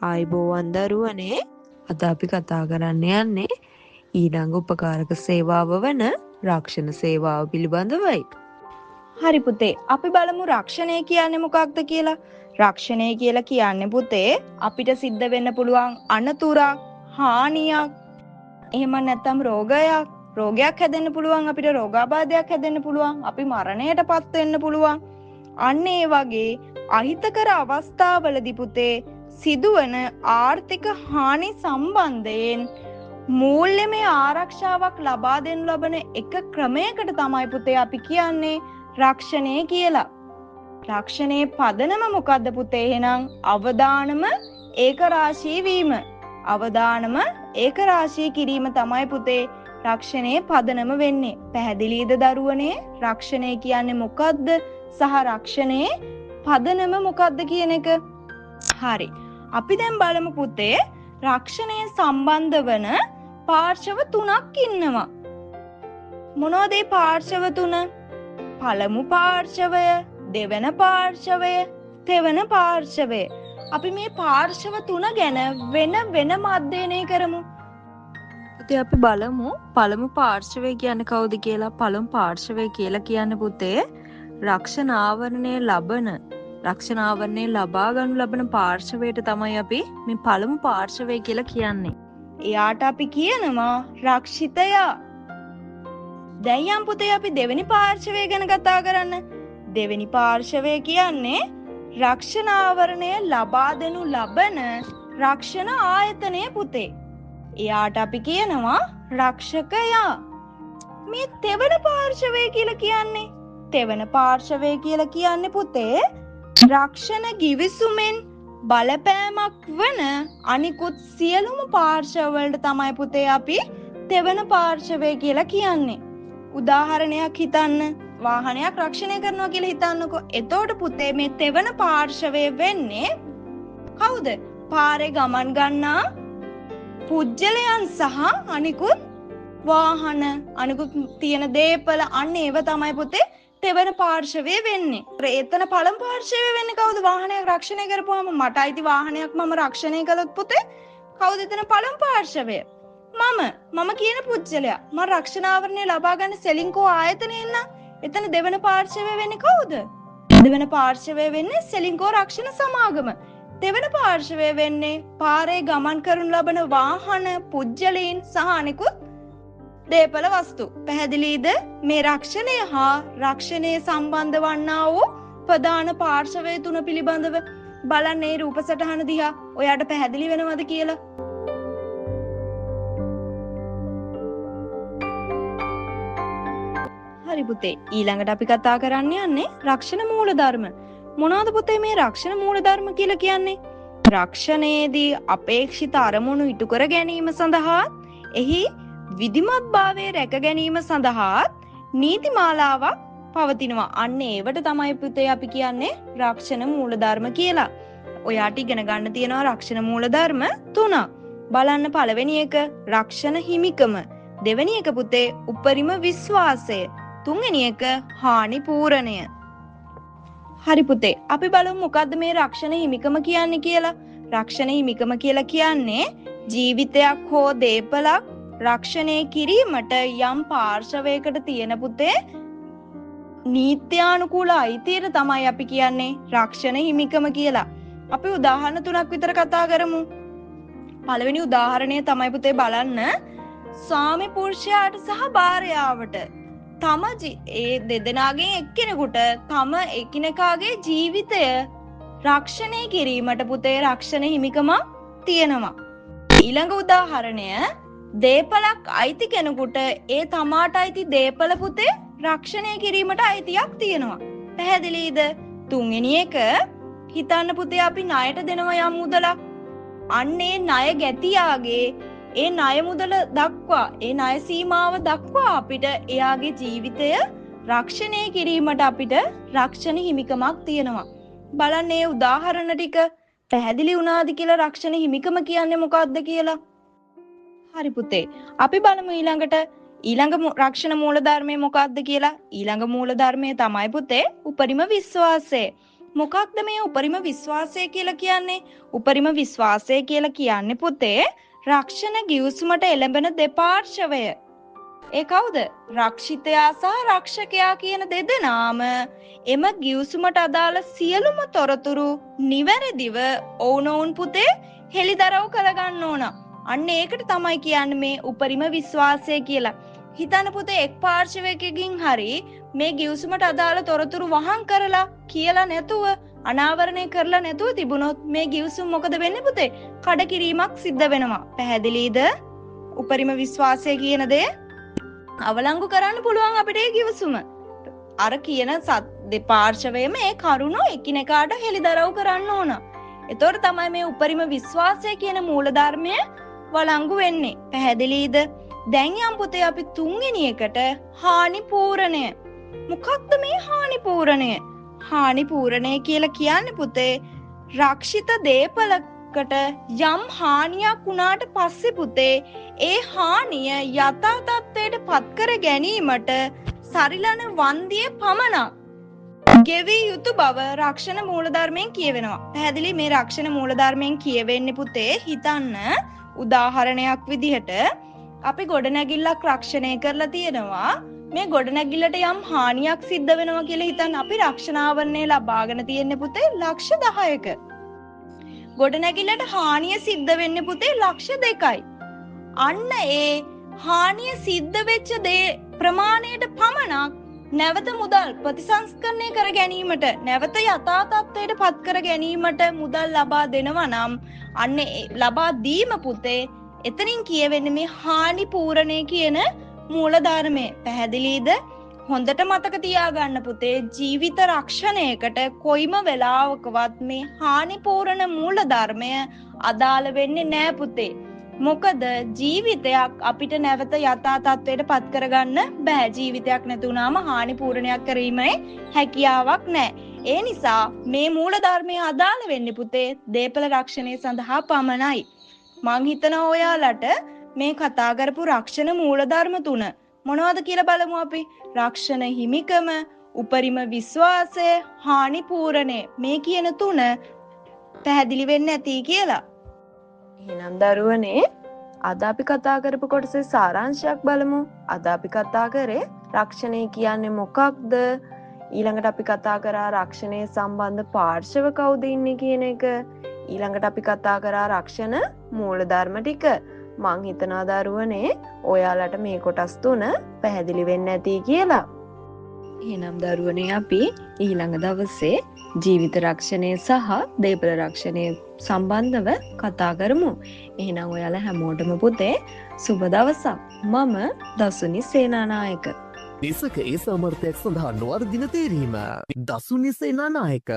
ආයිබෝවන් දරුවනේ. අද අපි කතා කරන්න යන්නේ ඊළඟ උපකාරක සේවාව වන රක්ෂණ සේවාව පිළිබඳවයි. හරි පුතේ, අපි බලමු රක්ෂණය කියන්නේ මොකක්ද කියලා. රක්ෂණය කියලා කියන්නේ පුතේ අපිට සිද්ධ වෙන්න පුළුවන් අනතුරක්, හානියක්, එහෙම නැත්නම් රෝගයක් හැදෙන්න පුළුවන්, අපිට රෝගාබාධයක් හැදෙන්න පුළුවන්, අපි මරණයටපත් වෙන්න පුළුවන්. අන්න ඒ වගේ අහිතකර අවස්ථාවලදී පුතේ සිදුවන ආර්ථික හානි සම්බන්ධයෙන් මූල්‍යමය ආරක්ෂාවක් ලබා දෙනු ලබන එක ක්‍රමයකට තමයි පුතේ අපි කියන්නේ රක්ෂණය කියලා. රක්ෂණයේ පදනම මොකද්ද පුතේ? එහෙනම් අවදානම ඒකරාශී වීම. අවදානම ඒකරාශී කිරීම තමයි පුතේ රක්ෂණයේ පදනම වෙන්නේ. පැහැදිලිද දරුවනේ? රක්ෂණය කියන්නේ මොකද්ද සහ රක්ෂණයේ පදනම මොකද්ද කියන එක? හරි. අපි දැන් බලමු පුතේ රක්ෂණය සම්බන්ධ වන පාර්ශව තුනක් ඉන්නවා. මොනවද මේ පාර්ශව තුන? පළමු පාර්ශවය, දෙවන පාර්ශවය, තෙවන පාර්ශවය. අපි මේ පාර්ශව තුන ගැන වෙනම අධ්‍යයනය කරමු. පුතේ අපි බලමු පළමු පාර්ශවය කියන්නේ කවුද කියලා. පළමු පාර්ශවය කියලා කියන්නේ පුතේ රක්ෂණ ආවරණය ලබා ගන්නු ලබන පාර්ශවයට තමයි අපි මේ පළමු පාර්ශවය කියලා කියන්නේ. එයාට අපි කියනවා රක්ෂිතයා. දැන් යම් පුතේ අපි දෙවෙනි පාර්ශවය ගැන කතා කරන්න. දෙවෙනි පාර්ශවය කියන්නේ රක්ෂණ ආවරණය ලබා දෙනු ලබන රක්ෂණ ආයතනය පුතේ. එයාට අපි කියනවා රක්ෂකයා. මේ තෙවන පාර්ශවය කියලා කියන්නේ. තෙවන පාර්ශවය කියලා කියන්නේ පුතේ රක්ෂණ ගිවිසුමෙන් බලපෑමක් වන අනිකුත් සියලුම පාර්ශවවලට තමයි පුතේ අපි තෙවන පාර්ශවය කියලා කියන්නේ. උදාහරණයක් හිතන්න. වාහනයක් රක්ෂණය කරනවා කියලා හිතන්නකෝ. එතකොට පුතේ මේ තෙවන පාර්ශවය වෙන්නේ කවුද? පාරේ ගමන් ගන්නා පුජ්‍යලයන් සහ අනිකුත් වාහන, අනිකුත් තියෙන දේපල, අන්න ඒව තමයි පුතේ තෙවන පාර්ශවය වෙන්නේ. එතන පළමු පාර්ශවය වෙන්නේ කවුද? වාහනයක් රක්ෂණය කරපුවාම මට අයිති වාහනයක් මම රක්ෂණය කළොත් පුතේ කවුද එතන පළමු පාර්ශවය? මම කියන පුජ්‍යලයා. මම රක්ෂණ ආවරණය ලබා ගන්න සෙලින්කෝ ආයතනය ඉන්න. එතන දෙවන පාර්ශවය වෙන්නේ කවුද? දෙවන පාර්ශවය වෙන්නේ සෙලින්කෝ රක්ෂණ සමාගම. දෙවන පාර්ශවය වෙන්නේ පාරේ ගමන් කරනු ලබන වාහන, පුජ්‍යලීන් සහ අනිකුත් දේපල වස්තු. පැහැදිලිද? මේ රක්ෂණය හා රක්ෂණය සම්බන්ධ වන්නා වූ ප්‍රධාන පාර්ශවය තුන පිළිබඳව බලන්න මේ රූප සටහන දිහා. ඔයාට පැහැදිලි වෙනවද කියලා? හරි පුතේ, ඊළඟට අපි කතා කරන්න යන්නේ රක්ෂණ මූලධර්ම. මොනවාද පුතේ මේ රක්ෂණ මූලධර්ම කියලා කියන්නේ? රක්ෂණයේදී අපේක්ෂිත අරමුණු ඉටු කර ගැනීම සඳහා එහි විධිමත්භාවය රැක ගැනීම සඳහා නීතිමාලාවක් පවතිනවා. අන්න ඒවට තමයි පුතේ අපි කියන්නේ රක්ෂණ මූලධර්ම කියලා. ඔයාට ඉගෙන ගන්න තියෙනවා රක්ෂණ මූලධර්ම 3. බලන්න පළවෙනි එක රක්ෂණ හිමිකම. දෙවෙනි එක පුතේ උපරිම විශ්වාසය. තුන්වෙනි එක හානි පූරණය. හරි පුතේ, අපි බලමු මොකද්ද මේ රක්ෂණ හිමිකම කියන්නේ කියලා. රක්ෂණ හිමිකම කියලා කියන්නේ ජීවිතයක් හෝ දේපලක් රක්ෂණය කිරීමට යම් පාර්ශවයකට තියෙන පුතේ නීත්‍යානුකූල අයිතියට තමයි අපි කියන්නේ රක්ෂණ හිමිකම කියලා. අපි උදාහරණ 3ක් විතර කතා කරමු. පළවෙනි උදාහරණය තමයි පුතේ බලන්න. ස්වාමි පුරුෂයාට සහ භාර්යාවට ඒ දෙදෙනාගෙන් එක්කෙනෙකුට තම එකිනෙකාගේ ජීවිතය රක්ෂණය කිරීමට පුතේ රක්ෂණ හිමිකමක් තියෙනවා. ඊළඟ උදාහරණය දේපලක් අයිති කෙනෙකුට ඒ තමාට අයිති දේපල පුතේ රක්ෂණය කිරීමට අයිතියක් තියෙනවා. පැහැදිලිද? තුන්වෙනි එක හිතන්න පුතේ අපි ණයට දෙනවා යම් මුදලක්. අන්නේ ණය ගැතියාගේ ඒ ණය මුදල දක්වා, ඒ ණය සීමාව දක්වා අපිට එයාගේ ජීවිතය රක්ෂණය කිරීමට අපිට රක්ෂණ හිමිකමක් තියෙනවා. බලන්න මේ උදාහරණ ටික පැහැදිලි වුණාද කියලා රක්ෂණ හිමිකම කියන්නේ මොකක්ද කියලා? හරි පුතේ, අපි බලමු ඊළඟ රක්ෂණ මූලධර්මය මොකක්ද කියලා. ඊළඟ මූලධර්මය තමයි පුතේ උපරිම විශ්වාසය. මොකක්ද මේ උපරිම විශ්වාසය කියලා කියන්නේ? උපරිම විශ්වාසය කියලා කියන්නේ පුතේ රක්ෂණ ගිවිසුමට එළඹෙන දෙපාර්ශවය. ඒ කවුද? රක්ෂිතයා සහ රක්ෂකයා කියන දෙදෙනාම එම ගිවිසුමට අදාළ සියලුම තොරතුරු නිවැරදිව ඔවුනොවුන් පුතේ හෙළිදරව් කරගන්න ඕන. අන්න ඒකට තමයි කියන්නේ මේ උපරිම විශ්වාසය කියලා. හිතන්න පුතේ එක් පාර්ශවයකින් හරි මේ ගිවිසුමට අදාළ තොරතුරු වහං කරලා කියලා නැතුව අනාවරණය කරලා නැතුව තිබුණොත් මේ ගිවිසුම මොකද වෙන්නේ පුතේ? කඩකිරීමක් සිද්ධ වෙනවා. පැහැදිලිද? උපරිම විශ්වාසය කියන දේ අවලංගු කරන්න පුළුවන් අපිට ඒ ගිවිසුම. අර කියන දෙපාර්ශවයම ඒ කරුණු එකිනෙකාට හෙළිදරව් කරන්න ඕන. එතකොට තමයි මේ උපරිම විශ්වාසය කියන මූලධර්මය වළංගු වෙන්නේ. පැහැදිලිද? දැන් යම් පුතේ අපි තුන්වෙනි එකට හානි පූරණය. මොකක්ද මේ හානි පූරණය? හානි පූරණය කියලා කියන්නේ පුතේ රක්ෂිත දේපලකට යම් හානියක් වුණාට පස්සේ පුතේ ඒ හානිය යථා තත්ත්වයට පත් කර ගැනීමට සරිලන වන්දියේ පමණක් ගෙවී යුතු බව රක්ෂණ මූලධර්මයෙන් කියවෙනවා. පැහැදිලි? මේ රක්ෂණ මූලධර්මයෙන් කියවෙන්නේ පුතේ හිතන්න උදාහරණයක් විදිහට අපි ගොඩනැගිල්ලක් රක්ෂණය කරලා තියෙනවා. මේ ගොඩනැගිල්ලට යම් හානියක් සිද්ධ වෙනවා කියලා හිතන්න අපි රක්ෂණාවරණය ලබාගෙන තියෙන්නේ පුතේ ලක්ෂ 10ක. ගොඩනැගිල්ලට හානිය සිද්ධ වෙන්නේ පුතේ ලක්ෂ 2යි. අන්න ඒ හානිය සිද්ධ වෙච්ච දේ ප්‍රමාණයට පමණක් නැවත මුදල් ප්‍රතිසංස්කරණය කර ගැනීමට නැවත යථා තත්ත්වයට පත් කර ගැනීමට මුදල් ලබා දෙනවා නම් අන්න ලබා දීම පුතේ එතනින් කියවෙන්නේ මේ හානි පූරණය කියන මූලධර්මය. පැහැදිලිද? හොඳට මතක තියාගන්න පුතේ ජීවිත රක්ෂණයකට කොයිම වෙලාවකවත් මේ හානි පූරණ මූලධර්මය අදාළ වෙන්නේ නෑ පුතේ. මොකද ජීවිතයක් අපිට නැවත යථා තත්ත්වයට පත් කරගන්න බෑ. ජීවිතයක් නැති වුණාම හානි පූරණයක් කිරීමේ හැකියාවක් නෑ. ඒ නිසා මේ මූලධර්මය අදාළ වෙන්නේ පුතේ දේපල රක්ෂණය සඳහා පමණයි. මං හිතනවා ඔයාලට මේ කතා කරපු රක්ෂණ මූලධර්ම තුන මොනවද කියලා බලමු අපි. රක්ෂණ හිමිකම, උපරිම විශ්වාසය, හානි පූරණය. මේ කියන තුන පැහැදිලි වෙන්නේ නැති කියලා. එහෙනම් දරුවනේ අද අපි කතා කරපු කොටසේ සාරාංශයක් බලමු. අද අපි කතා කරේ රක්ෂණය කියන්නේ මොකක්ද? ඊළඟට අපි කතා කරා රක්ෂණය සම්බන්ධ පාර්ශව කවුද ඉන්නේ කියන එක. ඊළඟට අපි කතා කරා රක්ෂණ මූලධර්ම ටික. මං හිතනවා දරුවනේ ඔයාලට මේ කොටස් තුන පැහැදිලි වෙන්නේ නැති කියලා. එහෙනම් දරුවනේ අපි ඊළඟ දවසේ ජීවිත රක්ෂණය සහ දේපල රක්ෂණය සම්බන්ධව කතා කරමු. එහෙනම් ඔයාලා හැමෝටම පුතේ සුබ දවසක්. මම දසුනි සේනානායක. නිසකයේ සමර්ථයක් සඳහා නොවර්දින තේරීම. දසුනි සේනානායක.